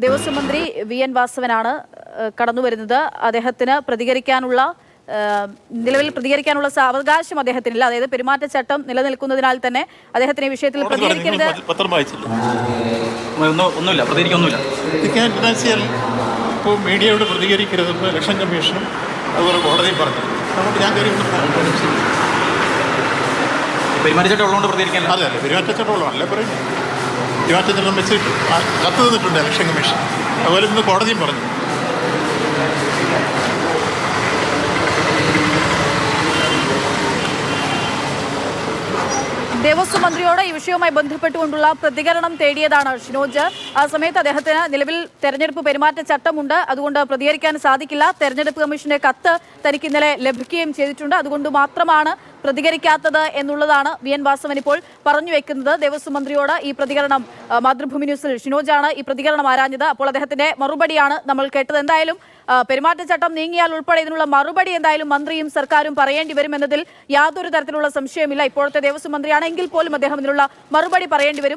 ദേവസ്വം മന്ത്രി വി.എൻ. വാസവനാണ് കടന്നു വരുന്നത്. അദ്ദേഹത്തിന് നിലവിൽ പ്രതികരിക്കാനുള്ള അവകാശം അദ്ദേഹത്തിനില്ല. അതായത് പെരുമാറ്റച്ചട്ടം നിലനിൽക്കുന്നതിനാൽ തന്നെ അദ്ദേഹത്തിന് ഈ വിഷയത്തിൽ പ്രതികരിക്കരുത്. ഇപ്പോൾ മീഡിയയോട് പ്രതികരിക്കരുതെന്ന് ഇലക്ഷൻ കമ്മീഷനും അതുപോലെ കോടതിയും പറഞ്ഞു. അതുകൊണ്ട് ഞാൻ പെരുമാറ്റച്ചട്ടം ഉള്ളതുകൊണ്ട് പ്രതികരിക്കാൻ അല്ല പെരുമാറ്റച്ചട്ടം ഉള്ളതല്ലേ പറയുന്നത്. പെരുമാറ്റച്ചട്ടം വെച്ചിട്ട് കത്ത് തന്നിട്ടുണ്ട് ഇലക്ഷൻ കമ്മീഷൻ. അതുപോലെ ഇന്ന് കോടതിയും പറഞ്ഞു. ദേവസ്വം മന്ത്രിയോട് ഈ വിഷയവുമായി ബന്ധപ്പെട്ടുകൊണ്ടുള്ള പ്രതികരണം തേടിയതാണ് ഷിനോജ്. ആ സമയത്ത് അദ്ദേഹത്തിന് നിലവിൽ തെരഞ്ഞെടുപ്പ് പെരുമാറ്റച്ചട്ടമുണ്ട്, അതുകൊണ്ട് പ്രതികരിക്കാൻ സാധിക്കില്ല. തെരഞ്ഞെടുപ്പ് കമ്മീഷന്റെ കത്ത് തനിക്ക് ഇന്നലെ ലഭിക്കുകയും ചെയ്തിട്ടുണ്ട്, അതുകൊണ്ട് മാത്രമാണ് പ്രതികരിക്കാത്തത് എന്നുള്ളതാണ് വി.എൻ. വാസവൻ ഇപ്പോൾ പറഞ്ഞു വെക്കുന്നത്. ദേവസ്വം മന്ത്രിയോട് ഈ പ്രതികരണം മാതൃഭൂമി ന്യൂസിൽ ഷിനോജാണ് ഈ പ്രതികരണം ആരാഞ്ഞത്. അപ്പോൾ അദ്ദേഹത്തിന്റെ മറുപടിയാണ് നമ്മൾ കേട്ടത്. എന്തായാലും പെരുമാറ്റച്ചട്ടം നീങ്ങിയാൽ ഉൾപ്പെടെ ഇതിനുള്ള മറുപടി എന്തായാലും മന്ത്രിയും സർക്കാരും പറയേണ്ടി വരും എന്നതിൽ യാതൊരു തരത്തിലുള്ള സംശയമില്ല. ഇപ്പോഴത്തെ ദേവസ്വം മന്ത്രിയാണെങ്കിൽ പോലും അദ്ദേഹം ഇതിനുള്ള മറുപടി പറയേണ്ടി വരും.